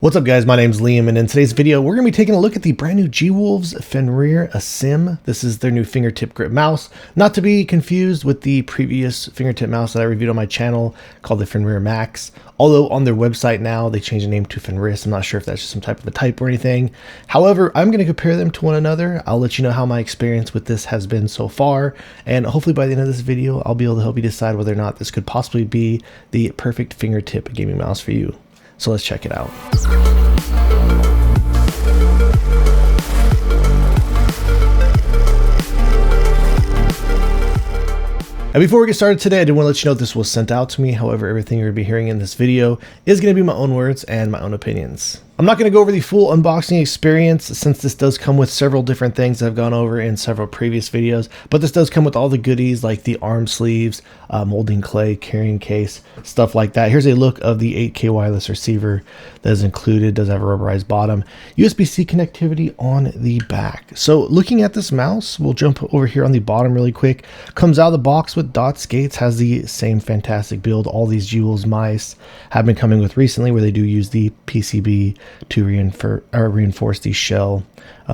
What's up guys, my name's Liam, and in today's video we're going to be taking a look at the brand new G-Wolves Fenrir Asym. This is their new fingertip grip mouse, not to be confused with the previous fingertip mouse that I reviewed on my channel called the Fenrir Max. Although on their website now they changed the name to Fenris. I'm not sure if that's just some type of a type or anything. However, I'm going to compare them to one another. I'll let you know how my experience with this has been so far, and hopefully by the end of this video I'll be able to help you decide whether or not this could possibly be the perfect fingertip gaming mouse for you. So let's check it out. And before we get started today, I did want to let you know this was sent out to me. However, everything you're going to be hearing in this video is going to be my own words and my own opinions. I'm not going to go over the full unboxing experience since this does come with several different things I've gone over in several previous videos, but this does come with all the goodies like the arm sleeves, molding clay, carrying case, stuff like that. Here's a look of the 8K wireless receiver that is included. Does have a rubberized bottom, USB-C connectivity on the back. So looking at this mouse, we'll jump over here on the bottom really quick. Comes out of the box with dot skates, has the same fantastic build all these G-Wolves mice have been coming with recently, where they do use the PCB to reinforce the shell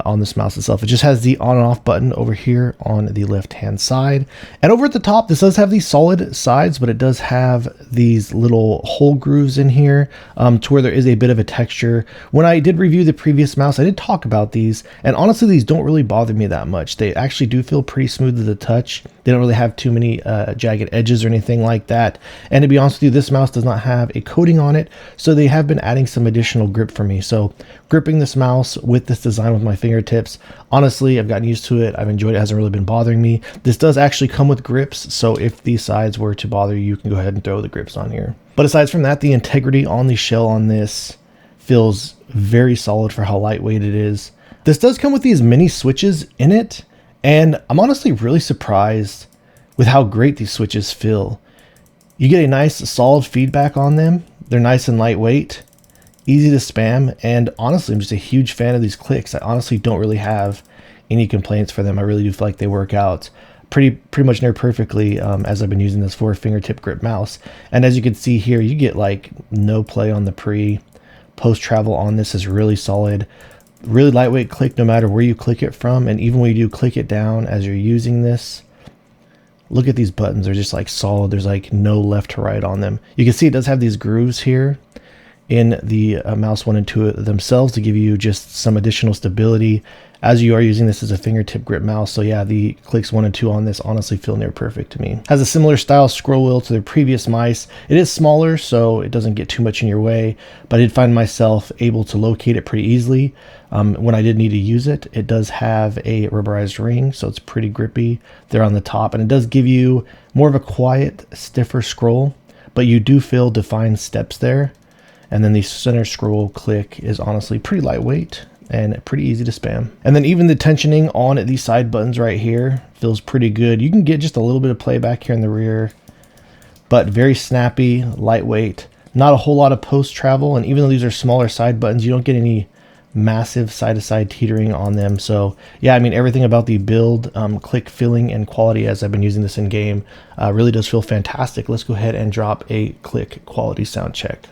on this mouse itself. It just has the on and off button over here on the left hand side, and over at the top this does have these solid sides, but it does have these little hole grooves in here to where there is a bit of a texture. When I did review the previous mouse, I did talk about these, and honestly these don't really bother me that much. They actually do feel pretty smooth to the touch. They don't really have too many jagged edges or anything like that, and to be honest with you, this mouse does not have a coating on it, so they have been adding some additional grip for me. So gripping this mouse with this design with my fingertips, honestly I've gotten used to it. I've enjoyed it. It hasn't really been bothering me. This does actually come with grips, so if these sides were to bother you, you can go ahead and throw the grips on here. But aside from that, the integrity on the shell on this feels very solid for how lightweight it is. This does come with these mini switches in it, and I'm honestly really surprised with how great these switches feel. You get a nice solid feedback on them. They're nice and lightweight, easy to spam, and honestly I'm just a huge fan of these clicks. I honestly don't really have any complaints for them. I really do feel like they work out pretty much near perfectly as I've been using this for a fingertip grip mouse. And as you can see here, you get like no play on the post travel on this is really solid, really lightweight click no matter where you click it from. And even when you do click it down as you're using this, look at these buttons, they're just like solid. There's like no left to right on them. You can see it does have these grooves here in the mouse 1 and 2 themselves to give you just some additional stability as you are using this as a fingertip grip mouse. So yeah, the clicks 1 and 2 on this honestly feel near perfect to me. Has a similar style scroll wheel to their previous mice. It is smaller, so it doesn't get too much in your way, but I did find myself able to locate it pretty easily when I did need to use it. It does have a rubberized ring, so it's pretty grippy there on the top, and it does give you more of a quiet, stiffer scroll, but you do feel defined steps there. And then the center scroll click is honestly pretty lightweight and pretty easy to spam. And then even the tensioning on these side buttons right here feels pretty good. You can get just a little bit of play back here in the rear, but very snappy, lightweight, not a whole lot of post travel. And even though these are smaller side buttons, you don't get any massive side-to-side teetering on them. So yeah, I mean, everything about the build, click feeling and quality as I've been using this in game really does feel fantastic. Let's go ahead and drop a click quality sound check.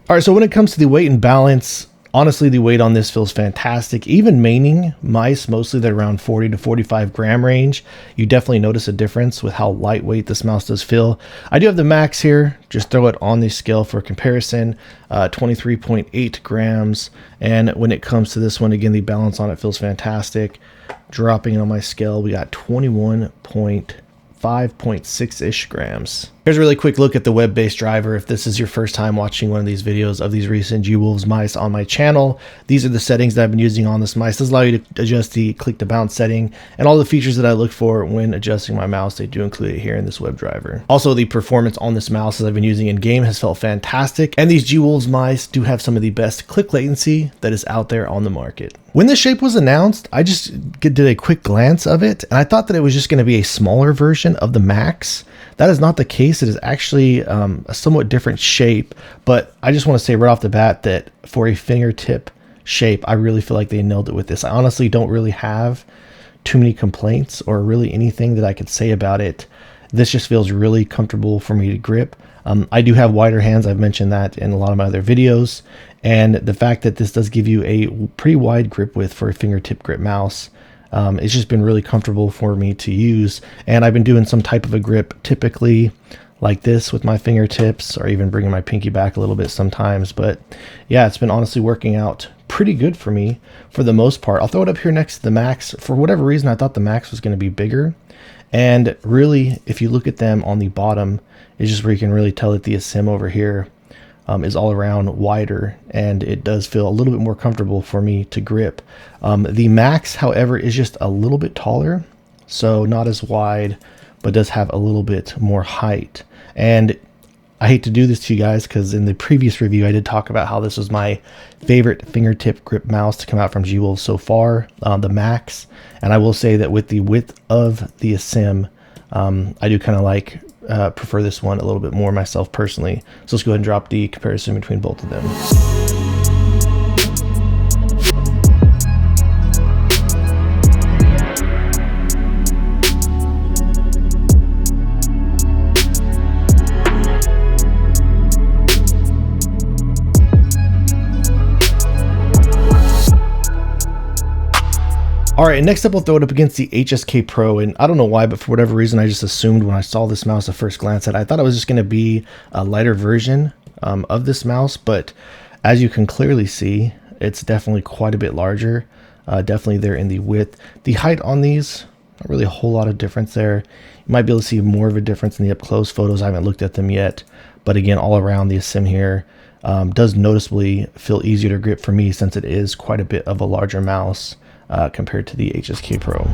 All right, so when it comes to the weight and balance, honestly, the weight on this feels fantastic. Even maining mice, mostly they're around 40 to 45 gram range. You definitely notice a difference with how lightweight this mouse does feel. I do have the max here. Just throw it on the scale for comparison, 23.8 grams. And when it comes to this one, again, the balance on it feels fantastic. Dropping it on my scale, we got 5.6-ish grams. Here's a really quick look at the web-based driver. If this is your first time watching one of these videos of these recent G-Wolves mice on my channel, these are the settings that I've been using on this mice. This allows you to adjust the click to bounce setting and all the features that I look for when adjusting my mouse. They do include it here in this web driver. Also, the performance on this mouse as I've been using in game has felt fantastic, and these G-Wolves mice do have some of the best click latency that is out there on the market. When this shape was announced, I just did a quick glance of it, and I thought that it was just going to be a smaller version of the Max. That is not the case. It is actually a somewhat different shape, but I just want to say right off the bat that for a fingertip shape, I really feel like they nailed it with this. I honestly don't really have too many complaints or really anything that I could say about it. This just feels really comfortable for me to grip. I do have wider hands. I've mentioned that in a lot of my other videos. And the fact that this does give you a pretty wide grip width for a fingertip grip mouse, it's just been really comfortable for me to use. And I've been doing some type of a grip typically like this with my fingertips, or even bringing my pinky back a little bit sometimes. But yeah, it's been honestly working out pretty good for me for the most part. I'll throw it up here next to the Max. For whatever reason, I thought the Max was going to be bigger. And really, if you look at them on the bottom, it's just where you can really tell that the Asym over here is all around wider, and it does feel a little bit more comfortable for me to grip. The Max, however, is just a little bit taller, so not as wide, but does have a little bit more height. And I hate to do this to you guys, because in the previous review I did talk about how this was my favorite fingertip grip mouse to come out from G-Wolves so far, the Max. And I will say that with the width of the Asym, I do kind of like prefer this one a little bit more myself personally. So let's go ahead and drop the comparison between both of them. All right, next up we'll throw it up against the HSK Pro, and I don't know why, but for whatever reason I just assumed when I saw this mouse at first glance that I thought it was just going to be a lighter version of this mouse, but as you can clearly see, it's definitely quite a bit larger, definitely there in the width. The height on these, not really a whole lot of difference there. You might be able to see more of a difference in the up-close photos. I haven't looked at them yet, but again, all around the Asym here does noticeably feel easier to grip for me, since it is quite a bit of a larger mouse compared to the HSK Pro.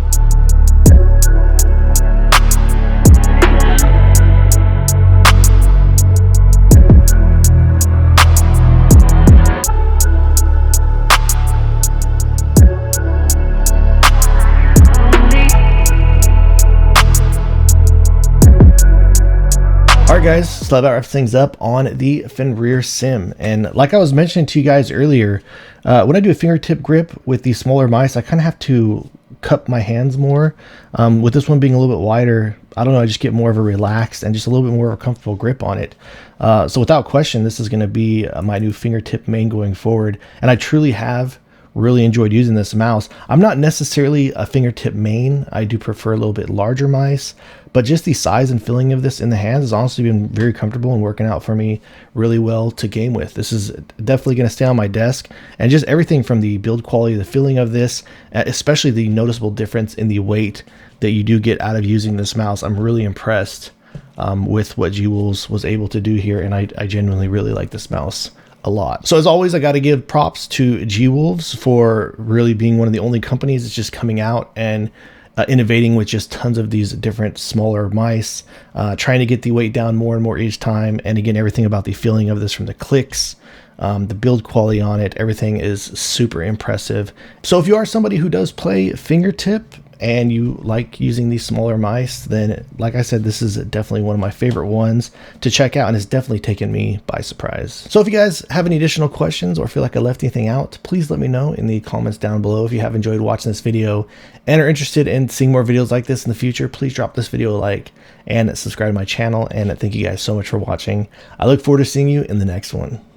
Alright guys, so that about wraps things up on the Fenrir Asym. And like I was mentioning to you guys earlier, when I do a fingertip grip with these smaller mice, I kind of have to cup my hands more. With this one being a little bit wider, I don't know, I just get more of a relaxed and just a little bit more of a comfortable grip on it. So without question, this is going to be my new fingertip main going forward. And I truly have really enjoyed using this mouse. I'm not necessarily a fingertip main. I do prefer a little bit larger mice, but just the size and feeling of this in the hands has honestly been very comfortable and working out for me really well to game with. This is definitely going to stay on my desk, and just everything from the build quality, the feeling of this, especially the noticeable difference in the weight that you do get out of using this mouse. I'm really impressed with what G-Wolves was able to do here, and I genuinely really like this mouse a lot. So as always, I got to give props to G-Wolves for really being one of the only companies that's just coming out and innovating with just tons of these different smaller mice, trying to get the weight down more and more each time. And again, everything about the feeling of this, from the clicks, the build quality on it, everything is super impressive. So if you are somebody who does play fingertip and you like using these smaller mice, then like I said, this is definitely one of my favorite ones to check out, and it's definitely taken me by surprise. So if you guys have any additional questions or feel like I left anything out, please let me know in the comments down below. If you have enjoyed watching this video and are interested in seeing more videos like this in the future, please drop this video a like and subscribe to my channel. And thank you guys so much for watching. I look forward to seeing you in the next one.